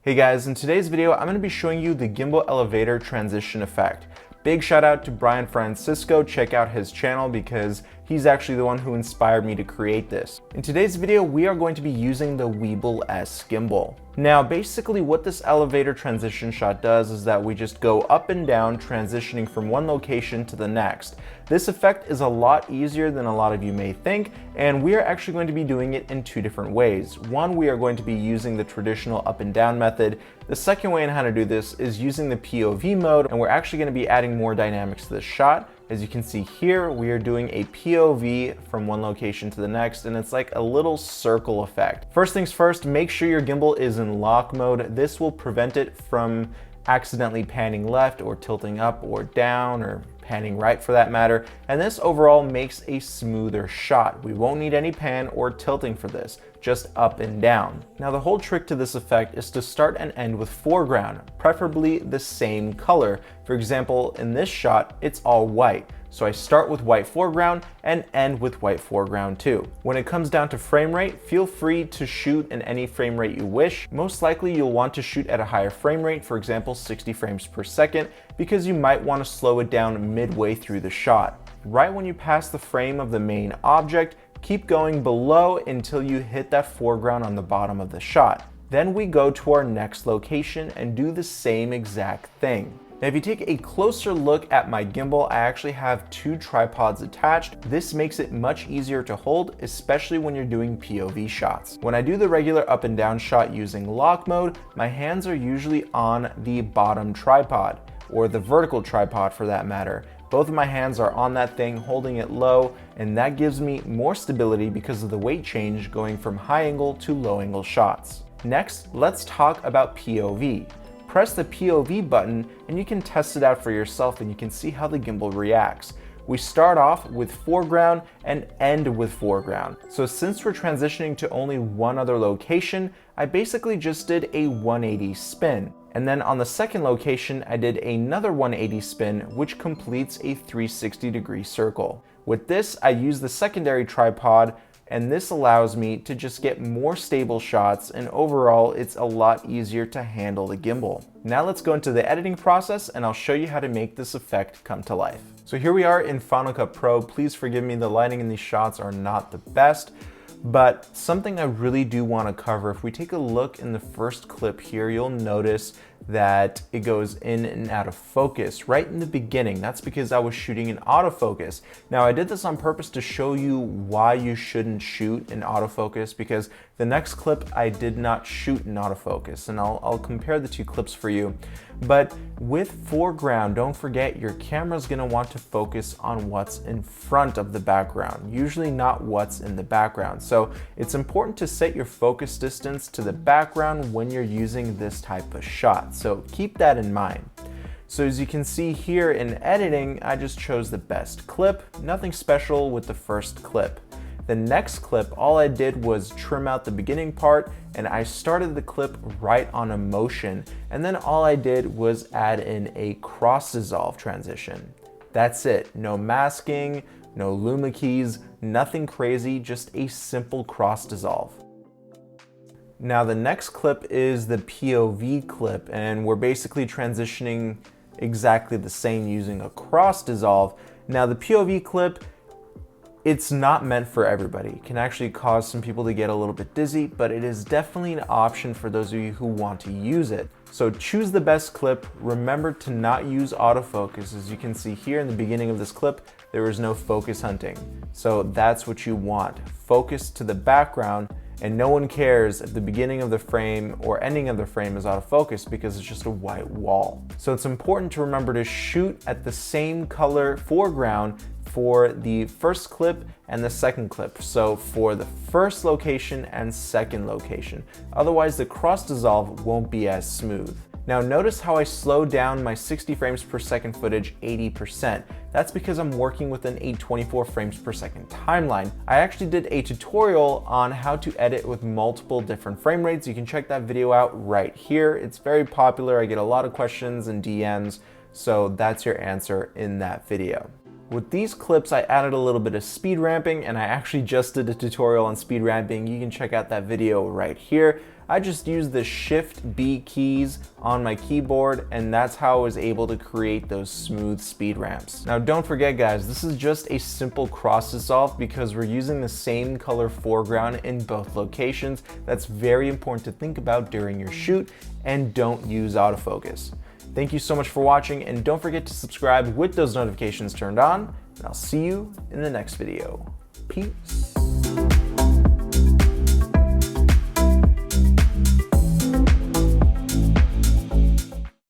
Hey guys, in today's video, I'm going to be showing you the gimbal elevator transition effect. Big shout out to Brian Francisco, check out his channel because he's actually the one who inspired me to create this. In today's video, we are going to be using the Weebill S gimbal. Now, basically what this elevator transition shot does is that we just go up and down, transitioning from one location to the next. This effect is a lot easier than a lot of you may think, and we are actually going to be doing it in two different ways. One, we are going to be using the traditional up and down method. The second way on how to do this is using the POV mode, and we're actually going to be adding more dynamics to this shot. As you can see here, we are doing a POV from one location to the next, and it's like a little circle effect. First things first, make sure your gimbal is in lock mode. This will prevent it from accidentally panning left or tilting up or down or panning right for that matter, and this overall makes a smoother shot. We won't need any pan or tilting for this, just up and down. Now the whole trick to this effect is to start and end with foreground, preferably the same color. For example, in this shot, it's all white. So I start with white foreground and end with white foreground too. When it comes down to frame rate, feel free to shoot in any frame rate you wish. Most likely you'll want to shoot at a higher frame rate, for example 60 frames per second, because you might want to slow it down midway through the shot. Right when you pass the frame of the main object, keep going below until you hit that foreground on the bottom of the shot. Then we go to our next location and do the same exact thing. Now, if you take a closer look at my gimbal, I actually have two tripods attached. This makes it much easier to hold, especially when you're doing POV shots. When I do the regular up and down shot using lock mode, my hands are usually on the bottom tripod, or the vertical tripod for that matter. Both of my hands are on that thing, holding it low, and that gives me more stability because of the weight change going from high angle to low angle shots. Next, let's talk about POV. Press the POV button and you can test it out for yourself and you can see how the gimbal reacts. We start off with foreground and end with foreground. So since we're transitioning to only one other location, I basically just did a 180 spin. And then on the second location, I did another 180 spin, which completes a 360-degree circle. With this, I use the secondary tripod, and this allows me to just get more stable shots, and overall it's a lot easier to handle the gimbal. Now let's go into the editing process and I'll show you how to make this effect come to life. So here we are in Final Cut Pro. Please forgive me, the lighting in these shots are not the best, but something I really do want to cover. If we take a look in the first clip here, you'll notice that it goes in and out of focus right in the beginning. That's because I was shooting in autofocus. Now I did this on purpose to show you why you shouldn't shoot in autofocus, because the next clip I did not shoot in autofocus, and I'll compare the two clips for you. But with foreground, don't forget your camera's gonna want to focus on what's in front of the background, usually not what's in the background. So it's important to set your focus distance to the background when you're using this type of shot. So keep that in mind. So as you can see here in editing, I just chose the best clip, nothing special with the first clip. The next clip, all I did was trim out the beginning part and I started the clip right on a motion. And then all I did was add in a cross dissolve transition. That's it, no masking, no luma keys, nothing crazy, just a simple cross dissolve. Now the next clip is the POV clip, and we're basically transitioning exactly the same using a cross dissolve. Now the POV clip, it's not meant for everybody. It can actually cause some people to get a little bit dizzy, but it is definitely an option for those of you who want to use it. So choose the best clip. Remember to not use autofocus. As you can see here in the beginning of this clip, there is no focus hunting. So that's what you want. Focus to the background, and no one cares if the beginning of the frame or ending of the frame is out of focus because it's just a white wall. So it's important to remember to shoot at the same color foreground for the first clip and the second clip. So for the first location and second location. Otherwise the cross dissolve won't be as smooth. Now notice how I slowed down my 60 frames per second footage 80%. That's because I'm working with an 824 frames per second timeline. I actually did a tutorial on how to edit with multiple different frame rates. You can check that video out right here. It's very popular. I get a lot of questions and DMs, so that's your answer in that video. With these clips, I added a little bit of speed ramping, and I actually just did a tutorial on speed ramping. You can check out that video right here. I just used the Shift B keys on my keyboard, and that's how I was able to create those smooth speed ramps. Now don't forget guys, this is just a simple cross dissolve because we're using the same color foreground in both locations. That's very important to think about during your shoot, and don't use autofocus. Thank you so much for watching, and don't forget to subscribe with those notifications turned on, and I'll see you in the next video. Peace.